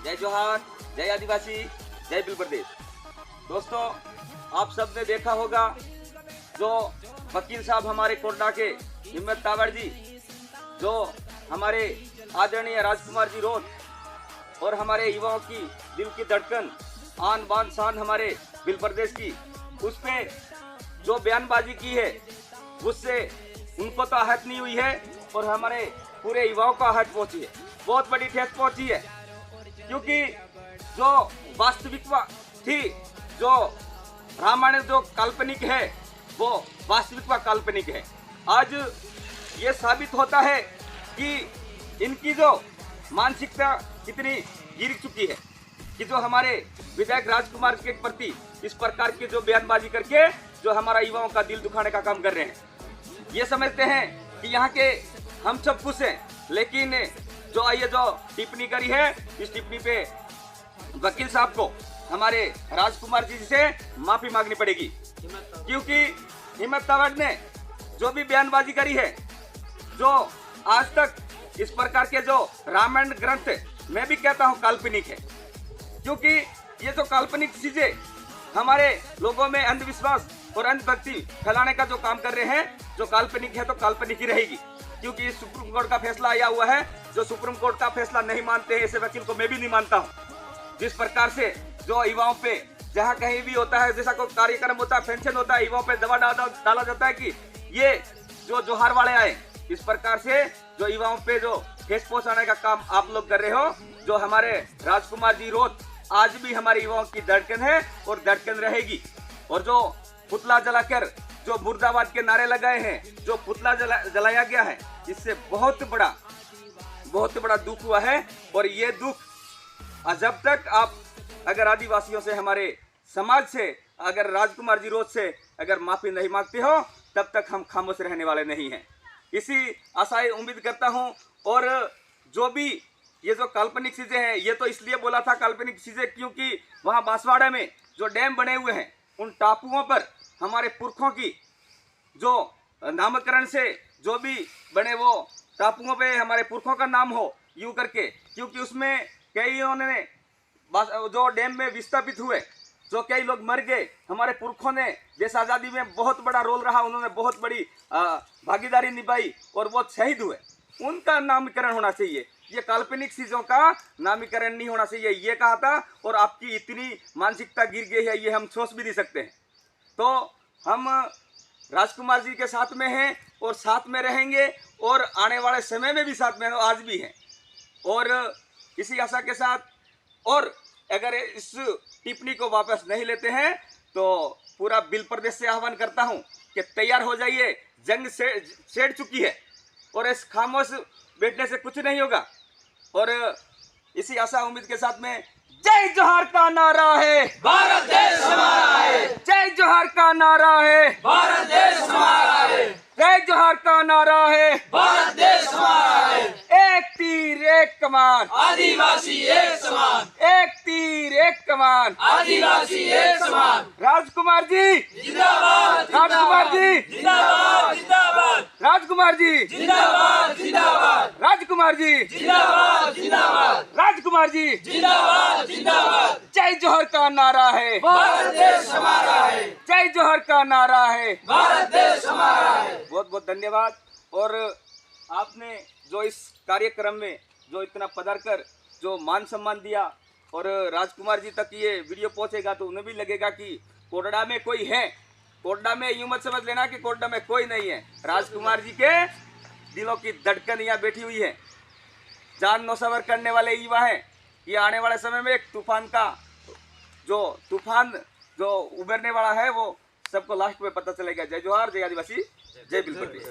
जय जोहार, जय आदिवासी, जय बिल प्रदेश। दोस्तों, आप सब ने देखा होगा जो वकील साहब हमारे कोटड़ा के हिम्मत तावड़ जी, जो हमारे आदरणीय राजकुमार जी रोत और हमारे युवाओं की दिल की धड़कन, आन बान शान हमारे बिल प्रदेश की, उस पे जो बयानबाजी की है उससे उनको तो आहत नहीं हुई है और हमारे पूरे युवाओं को आहत पहुंची है, बहुत बड़ी ठेस पहुंची है। क्योंकि जो वास्तविकता थी, जो रामायण जो काल्पनिक है वो वास्तविकता काल्पनिक है। आज ये साबित होता है कि इनकी जो मानसिकता कितनी गिर चुकी है कि जो हमारे विधायक राजकुमार के प्रति इस प्रकार की जो बयानबाजी करके जो हमारा युवाओं का दिल दुखाने का काम कर रहे हैं। ये समझते हैं कि यहाँ के हम सब खुश हैं, लेकिन जो ये जो टिप्पणी करी है, इस टिप्पणी पे वकील साहब को हमारे राजकुमार जी से माफी मांगनी पड़ेगी। क्योंकि हिम्मत तावड़ ने जो भी बयानबाजी करी है, जो आज तक इस प्रकार के जो रामायण ग्रंथ मैं भी कहता हूँ काल्पनिक है। क्योंकि ये जो काल्पनिक चीजें हमारे लोगों में अंधविश्वास और अंधभक्ति फैलाने का जो काम कर रहे हैं, जो काल्पनिक है तो काल्पनिक ही रहेगी। क्योंकि सुप्रीम कोर्ट का फैसला आया हुआ है, जो सुप्रीम कोर्ट का फैसला नहीं मानते हैं ऐसे वकील को मैं भी नहीं मानता हूँ। जिस प्रकार से जो युवाओं पे जहाँ कहीं भी होता है, जैसा कोई कार्यक्रम होता है, फंक्शन होता है, युवाओं पे दवा डाला जाता है कि ये जो जोहार वाले आए, इस प्रकार से जो युवाओं पे जो ठेस पहुंचाने का काम आप लोग कर रहे हो। जो हमारे राजकुमार जी रोत आज भी हमारे युवाओं की धड़कन है और धड़कन रहेगी। और जो पुतला जलाकर जो मुर्दाबाद के नारे लगाए हैं, जो पुतला जलाया गया है, इससे बहुत बड़ा दुख हुआ है। और ये दुख जब तक आप अगर आदिवासियों से, हमारे समाज से, अगर राजकुमार जी रोत से अगर माफी नहीं मांगते हो, तब तक हम खामोश रहने वाले नहीं हैं। इसी आशाएं उम्मीद करता हूं। और जो भी ये जो काल्पनिक चीजें हैं, ये तो इसलिए बोला था काल्पनिक चीजें क्योंकि वहां बांसवाड़ा में जो डैम बने हुए हैं, उन टापुओं पर हमारे पुरखों की जो नामकरण से जो भी बने वो टापुओं पे हमारे पुरखों का नाम हो यूं करके। क्योंकि उसमें कईयों ने जो डैम में विस्थापित हुए, जो कई लोग मर गए, हमारे पुरखों ने देश आज़ादी में बहुत बड़ा रोल रहा, उन्होंने बहुत बड़ी भागीदारी निभाई और वो शहीद हुए, उनका नामकरण होना चाहिए। ये काल्पनिक चीजों का नामकरण नहीं होना चाहिए, ये कहा था। और आपकी इतनी मानसिकता गिर गई है, ये हम सोच भी नहीं सकते हैं। तो हम राजकुमार जी के साथ में हैं और साथ में रहेंगे और आने वाले समय में भी साथ में, आज भी हैं। और इसी आशा के साथ, और अगर इस टिप्पणी को वापस नहीं लेते हैं तो पूरा बिल प्रदेश से आह्वान करता हूं कि तैयार हो जाइए, जंग छेड़ चुकी है और इस खामोश बैठने से कुछ नहीं होगा। और इसी आशा उम्मीद के साथ में जय जोहार का नारा है, भारत देश हमारा है। जय जोहार का नारा है, भारत देश हमारा है। जय जोहार का नारा है, भारत देश हमारा है। एक तीर एक कमान, आदिवासी एक समान। एक तीर एक कमान, आदिवासी एक समान। राजकुमार जी जिंदाबाद, राजकुमार जी जिंदाबाद, जिंदाबाद, राजकुमार जी जिंदाबाद, जिंदाबाद, राजकुमार जी जिंदाबाद, जिंदाबाद, राजकुमार जी जिंदाबाद, जिंदाबाद। जय जोहर का नारा है, भारत देश हमारा है। जय जोहर का नारा है, भारत देश हमारा है। बहुत बहुत धन्यवाद। और आपने जो इस कार्यक्रम में जो इतना पधार कर जो मान सम्मान दिया, और राजकुमार जी तक ये वीडियो पहुंचेगा तो उन्हें भी लगेगा कि कोटड़ा में कोई है। कोटड़ा में यूं मत समझ लेना कि कोटड़ा में कोई नहीं है, राजकुमार जी के दिलों की धड़कन यहाँ बैठी हुई है, जान नौसवर करने वाले युवा हैं। ये आने वाले समय में एक तूफान जो उभरने वाला है, वो सबको लास्ट में पता चलेगा। जय जोहार, जय आदिवासी, जय बिल प्रदेश।